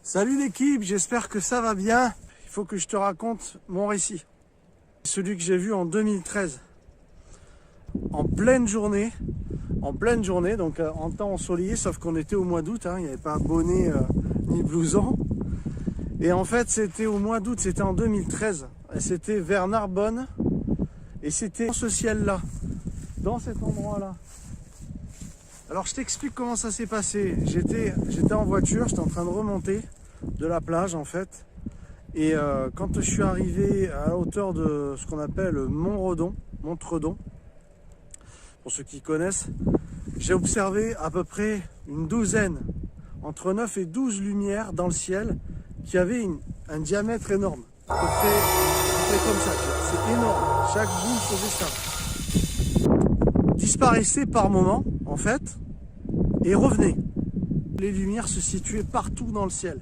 Salut l'équipe, j'espère que ça va bien. Il faut que je te raconte mon récit. Celui que j'ai vu en 2013. En pleine journée, donc en temps ensoleillé, sauf qu'on était au mois d'août, il n'y avait pas bonnet ni blouson. Et en fait, c'était au mois d'août, c'était en 2013. Et c'était vers Narbonne. Et c'était dans ce ciel-là, dans cet endroit-là. Alors je t'explique comment ça s'est passé. J'étais en voiture, j'étais en train de remonter de la plage en fait. Et quand je suis arrivé à la hauteur de ce qu'on appelle Montredon, pour ceux qui connaissent, j'ai observé à peu près une douzaine, entre 9 et 12 lumières dans le ciel qui avaient un diamètre énorme. À peu près comme ça, c'est énorme. Chaque boule faisait ça. Disparaissait par moment en fait et revenait. Les lumières se situaient partout dans le ciel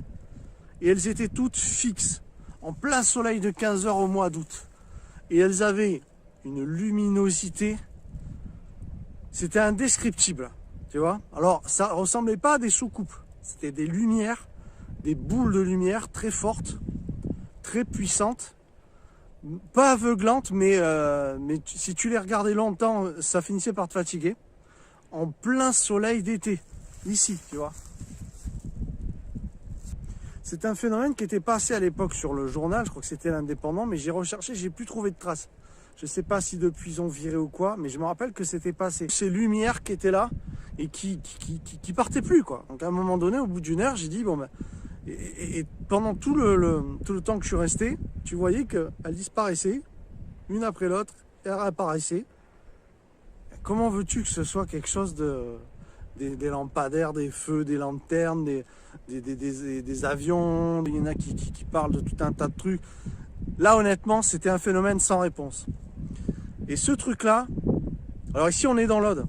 et elles étaient toutes fixes en plein soleil de 15 h au mois d'août et elles avaient une luminosité, c'était indescriptible, tu vois. Alors ça ressemblait pas à des soucoupes, c'était des lumières, des boules de lumière très fortes, très puissantes, pas aveuglantes, mais si tu les regardais longtemps, ça finissait par te fatiguer. En plein soleil d'été, ici, tu vois. C'est un phénomène qui était passé à l'époque sur le journal, je crois que c'était l'Indépendant, mais j'ai recherché, j'ai plus trouvé de traces. Je sais pas si depuis ils ont viré ou quoi, mais je me rappelle que c'était passé. Ces lumières qui étaient là et qui partaient plus, quoi. Donc à un moment donné, au bout d'une heure, j'ai dit bon ben, et pendant tout le temps que je suis resté, tu voyais qu'elles disparaissaient, une après l'autre, et elles réapparaissaient. Comment veux-tu que ce soit quelque chose des lampadaires, des feux, des lanternes, des avions, il y en a qui parlent de tout un tas de trucs. Là, honnêtement, c'était un phénomène sans réponse. Et ce truc-là, alors ici, on est dans l'Aude.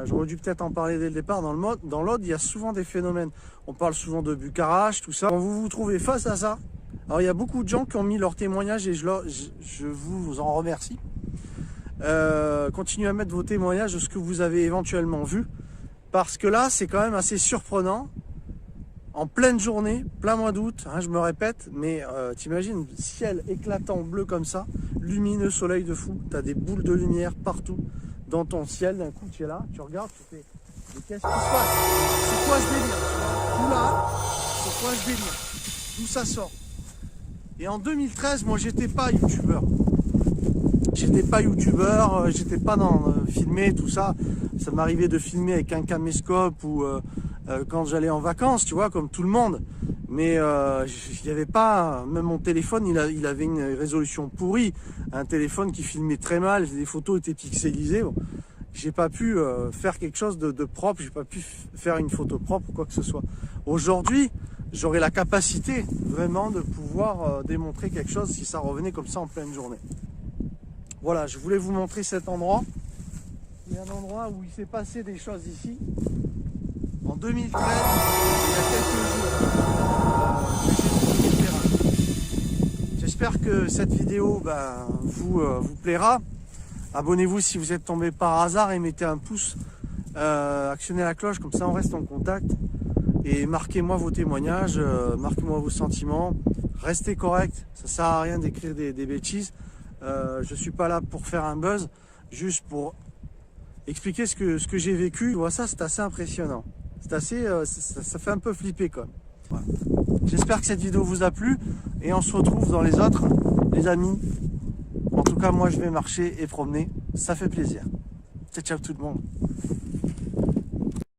J'aurais dû peut-être en parler dès le départ. Dans l'Aude, il y a souvent des phénomènes. On parle souvent de Bucarache, tout ça. Quand vous vous trouvez face à ça, alors il y a beaucoup de gens qui ont mis leur témoignage et je vous en remercie. Continuez à mettre vos témoignages de ce que vous avez éventuellement vu. Parce que là, c'est quand même assez surprenant. En pleine journée, plein mois d'août, je me répète, mais t'imagines, ciel éclatant bleu comme ça, lumineux, soleil de fou, t'as des boules de lumière partout dans ton ciel, d'un coup tu es là, tu regardes, tu fais, mais qu'est-ce qui se passe? C'est quoi ce délire? Tout là, c'est quoi ce délire? D'où ça sort? Et en 2013, moi j'étais pas youtubeur. J'étais pas dans filmer tout ça. Ça m'arrivait de filmer avec un caméscope ou quand j'allais en vacances, tu vois, comme tout le monde. Mais il n'y avait pas, même mon téléphone, il avait une résolution pourrie. Un téléphone qui filmait très mal, les photos étaient pixelisées. Bon, j'ai pas pu faire quelque chose de propre, j'ai pas pu faire une photo propre ou quoi que ce soit. Aujourd'hui, j'aurais la capacité vraiment de pouvoir démontrer quelque chose si ça revenait comme ça en pleine journée. Voilà, je voulais vous montrer cet endroit. Il y a un endroit où il s'est passé des choses ici. En 2013, il y a quelques jours, j'espère que cette vidéo vous plaira. Abonnez-vous si vous êtes tombé par hasard et mettez un pouce. Actionnez la cloche, comme ça on reste en contact. Et marquez-moi vos témoignages, marquez-moi vos sentiments. Restez correct, ça sert à rien d'écrire des bêtises. Je suis pas là pour faire un buzz, juste pour expliquer ce que j'ai vécu. Tu vois, ça c'est assez impressionnant. C'est assez, ça fait un peu flipper quand même. Voilà. J'espère que cette vidéo vous a plu et on se retrouve dans les autres, les amis. En tout cas, moi je vais marcher et promener, ça fait plaisir. Ciao, ciao tout le monde.